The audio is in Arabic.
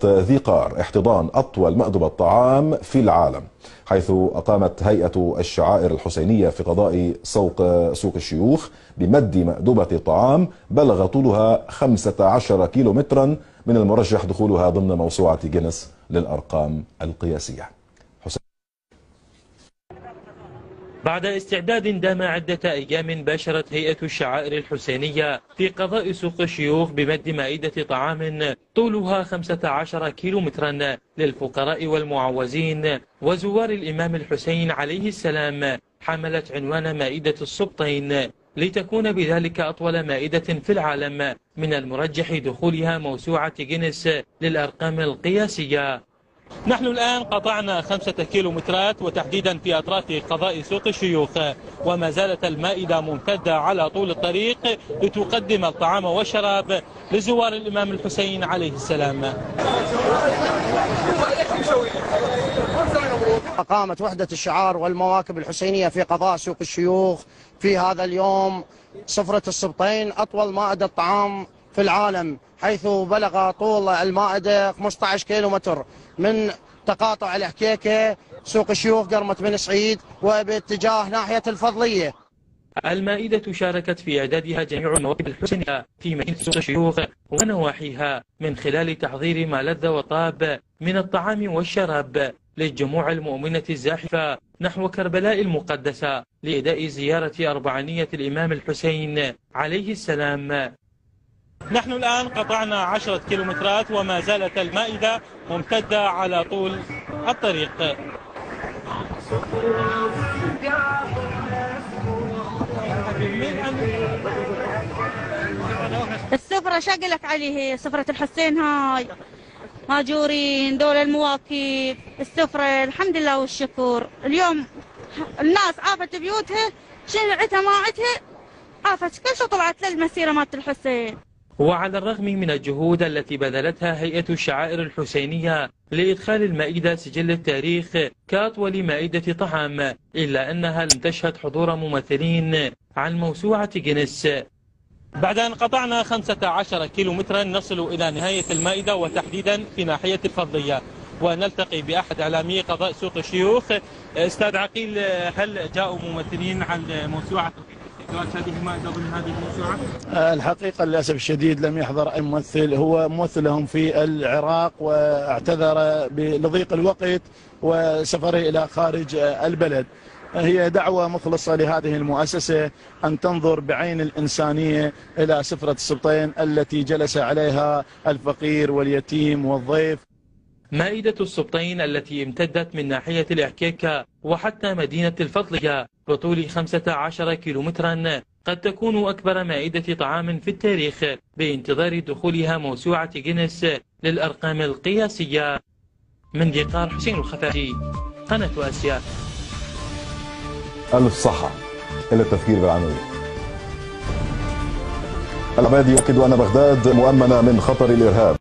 ذي قار احتضان أطول مأدبة طعام في العالم، حيث أقامت هيئة الشعائر الحسينية في قضاء سوق الشيوخ بمد مأدبة طعام بلغ طولها 15 كيلومترا، من المرجح دخولها ضمن موسوعة جينيس للأرقام القياسية. بعد استعداد دام عدة أيام، باشرت هيئة الشعائر الحسينية في قضاء سوق الشيوخ بمد مائدة طعام طولها 15 كيلومترا للفقراء والمعوزين وزوار الإمام الحسين عليه السلام، حملت عنوان مائدة السبطين، لتكون بذلك أطول مائدة في العالم، من المرجح دخولها موسوعة جينيس للأرقام القياسية. نحن الآن قطعنا 5 كيلومترات، وتحديدا في أطراف قضاء سوق الشيوخ، وما زالت المائدة ممتدة على طول الطريق لتقدم الطعام والشراب لزوار الإمام الحسين عليه السلام. أقامت وحدة الشعار والمواكب الحسينية في قضاء سوق الشيوخ في هذا اليوم سفرة السبطين، أطول مائدة طعام في العالم، حيث بلغ طول المائدة 15 كيلومتر من تقاطع الحكيكة سوق الشيوخ قرمة بن سعيد وباتجاه ناحية الفضلية. المائدة شاركت في إعدادها جميع المواكب الحسينية في مدينة سوق الشيوخ ونواحيها، من خلال تحضير ما لذ وطاب من الطعام والشراب للجموع المؤمنة الزاحفة نحو كربلاء المقدسة لإداء زيارة أربعينية الإمام الحسين عليه السلام. نحن الآن قطعنا 10 كيلومترات، وما زالت المائدة ممتدة على طول الطريق. السفرة شقلك عليه، هي سفرة الحسين هاي، ماجورين دول المواكب، السفرة الحمد لله والشكر. اليوم الناس عافت بيوتها، شنعتها ماعتها عافت، كل شو طلعت للمسيرة مالت الحسين. وعلى الرغم من الجهود التي بذلتها هيئة الشعائر الحسينية لإدخال المائدة سجل التاريخ كأطول مائدة طعام، إلا أنها لم تشهد حضور ممثلين عن موسوعة جينيس. بعد أن قطعنا 15 كيلومترا نصل إلى نهاية المائدة، وتحديدا في ناحية الفضلية، ونلتقي بأحد إعلامي قضاء سوق الشيوخ. أستاذ عقيل، هل جاءوا ممثلين عن موسوعة هذه المائدة ضمن هذه الموسوعة؟ الحقيقة للأسف الشديد لم يحضر أي ممثل، هو ممثلهم في العراق واعتذر لضيق الوقت وسفره إلى خارج البلد. هي دعوة مخلصة لهذه المؤسسة أن تنظر بعين الإنسانية إلى سفرة السبطين التي جلس عليها الفقير واليتيم والضيف. مائدة السبطين التي امتدت من ناحية الإحكيكة وحتى مدينة الفضلية بطول 15 كيلومترا، قد تكون أكبر مائدة طعام في التاريخ، بانتظار دخولها موسوعة جينيس للأرقام القياسية. من ذي قار، حسين الخفاجي، قناة آسيا. ألف صحة إلى التفكير بالعناوين. العبادي يؤكد أن بغداد مؤمنة من خطر الإرهاب.